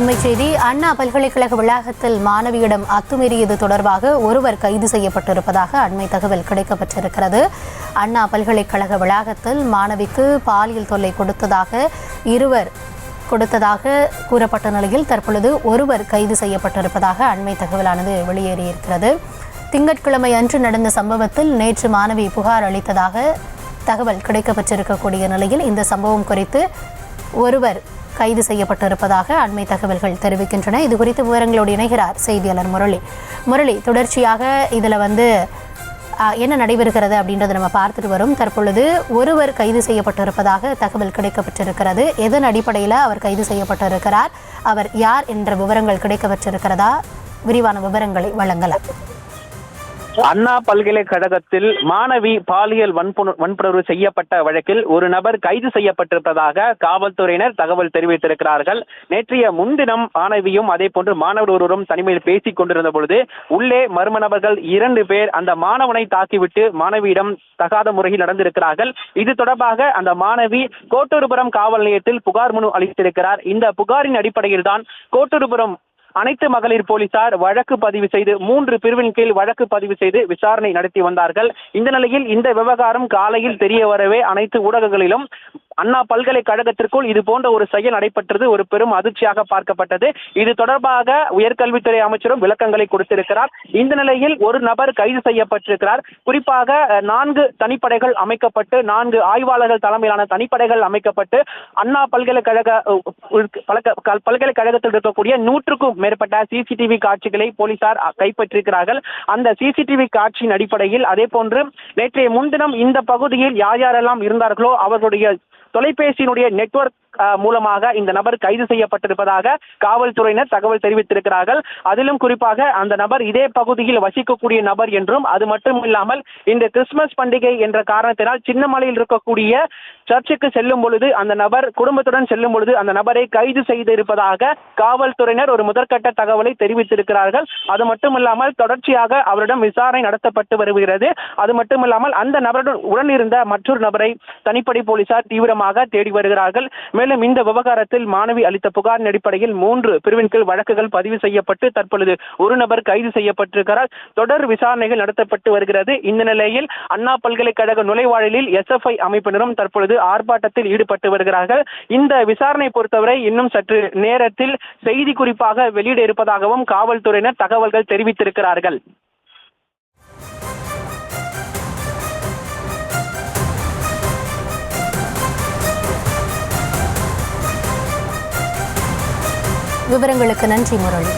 அண்மை செய்தி. அண்ணா பல்கலைக்கழக வளாகத்தில் மாணவியிடம் அத்துமீறியது தொடர்பாக ஒருவர் கைது செய்யப்பட்டிருப்பதாக அண்மை தகவல் கிடைக்கப்பட்டிருக்கிறது. அண்ணா பல்கலைக்கழக வளாகத்தில் மாணவிக்கு பாலியல் தொல்லை கொடுத்ததாக கூறப்பட்ட நிலையில் தற்பொழுது ஒருவர் கைது செய்யப்பட்டிருப்பதாக அண்மை தகவலானது வெளியேறியிருக்கிறது. திங்கட்கிழமை அன்று நடந்த சம்பவத்தில் நேற்று மாணவி புகார் அளித்ததாக தகவல் கிடைக்கப்பட்டிருக்கக்கூடிய நிலையில் இந்த சம்பவம் குறித்து ஒருவர் கைது செய்யப்பட்டிருப்பதாக அண்மை தகவல்கள் தெரிவிக்கின்றன. இது குறித்த விவரங்களோடு இணைகிறார் செய்தியாளர் முரளி. தொடர்ச்சியாக இதில் என்ன நடைபெறுகிறது அப்படின்றத நம்ம பார்த்துட்டு வரும். தற்பொழுது ஒருவர் கைது செய்யப்பட்டிருப்பதாக தகவல் கிடைக்கப்பட்டிருக்கிறது. எதன் அடிப்படையில் அவர் கைது செய்யப்பட்டிருக்கிறார், அவர் யார் என்ற விவரங்கள் கிடைக்கப்பட்டிருக்கிறதா? விரிவான விவரங்களை வழங்கலாம். அண்ணா பல்கலைக்கழகத்தில் மாணவி பாலியல் வன்புணர்வு செய்யப்பட்ட வழக்கில் ஒரு நபர் கைது செய்யப்பட்டிருப்பதாக காவல்துறையினர் தகவல் தெரிவித்திருக்கிறார்கள். நேற்றைய முன்தினம் மாணவியும் அதே போன்று மாணவர் ஒருவரும் தனிமையில் பேசிக் கொண்டிருந்த பொழுது உள்ளே மர்ம நபர்கள் 2 பேர் அந்த மாணவனை தாக்கிவிட்டு மாணவியிடம் தகாத முறையில் நடந்திருக்கிறார்கள். இது தொடர்பாக அந்த மாணவி கோட்டூர்புரம் காவல் நிலையத்தில் புகார் மனு அளித்திருக்கிறார். இந்த புகாரின் அடிப்படையில் தான் கோட்டூர்புரம் அனைத்து மகளிர் போலீசார் வழக்கு பதிவு செய்து 3 பிரிவின் கீழ் வழக்கு பதிவு செய்து விசாரணை நடத்தி வந்தார்கள். இந்த நிலையில் இந்த விவகாரம் காலையில் தெரிய வரவே அனைத்து ஊடகங்களிலும் அண்ணா பல்கலைக்கழகத்திற்குள் இது போன்ற ஒரு செயல் நடைபெற்றது ஒரு பெரும் அதிர்ச்சியாக பார்க்கப்பட்டது. இது தொடர்பாக உயர்கல்வித்துறை அமைச்சரும் விளக்கங்களை கொடுத்திருக்கிறார். இந்த நிலையில் ஒரு நபர் கைது செய்யப்பட்டிருக்கிறார். குறிப்பாக 4 தனிப்படைகள் அமைக்கப்பட்டு 4 ஆய்வாளர்கள் தலைமையிலான தனிப்படைகள் அமைக்கப்பட்டு அண்ணா பல்கலைக்கழகத்தில் இருக்கக்கூடிய 100க்கும் மேற்பட்ட சிசிடிவி காட்சிகளை போலீசார் கைப்பற்றிருக்கிறார்கள். அந்த சிசிடிவி காட்சியின் அடிப்படையில் அதே போன்று நேற்றைய முன்தினம் இந்த பகுதியில் யாரெல்லாம் இருந்தார்களோ அவர்களுடைய தொலைபேசியினுடைய நெட்வொர்க் மூலமாக இந்த நபர் கைது செய்யப்பட்டிருப்பதாக காவல்துறையினர் தகவல் தெரிவித்திருக்கிறார்கள். அதிலும் குறிப்பாக அந்த நபர் இதே பகுதியில் வசிக்கக்கூடிய நபர் என்றும், அது மட்டும் இல்லாமல் இந்த கிறிஸ்துமஸ் பண்டிகை என்ற காரணத்தினால் சின்னமலையில் இருக்கக்கூடிய சர்ச்சுக்கு செல்லும் பொழுது அந்த நபர் குடும்பத்துடன் செல்லும் பொழுது அந்த நபரை கைது செய்திருப்பதாக காவல்துறையினர் ஒரு முதற்கட்ட தகவலை தெரிவித்திருக்கிறார்கள். அது மட்டுமில்லாமல் தொடர்ச்சியாக அவரிடம் விசாரணை நடத்தப்பட்டு வருகிறது. அது மட்டுமில்லாமல் அந்த நபருடன் உடன் இருந்த மற்றொரு நபரை தனிப்படை போலீசார் தீவிரமாக தேடி வருகிறார்கள். மேலும் இந்த விவகாரத்தில் மாணவி அளித்த புகாரின் அடிப்படையில் 3 பிரிவின் கீழ் வழக்குகள் பதிவு செய்யப்பட்டு தற்பொழுது ஒரு நபர் கைது செய்யப்பட்டிருக்கிறார். தொடர் விசாரணைகள் நடத்தப்பட்டு வருகிறது. இந்த நிலையில் அண்ணா பல்கலைக்கழக நுழைவாயிலில் SFI அமைப்பினரும் தற்பொழுது ஆர்ப்பாட்டத்தில் ஈடுபட்டு வருகிறார்கள். இந்த விசாரணை பொறுத்தவரை இன்னும் சற்று நேரத்தில் செய்தி குறிப்பாக வெளியிட இருப்பதாகவும் காவல்துறையினர் தகவல்கள் தெரிவித்திருக்கிறார்கள். விவரங்களுக்கு நன்றி முரளி.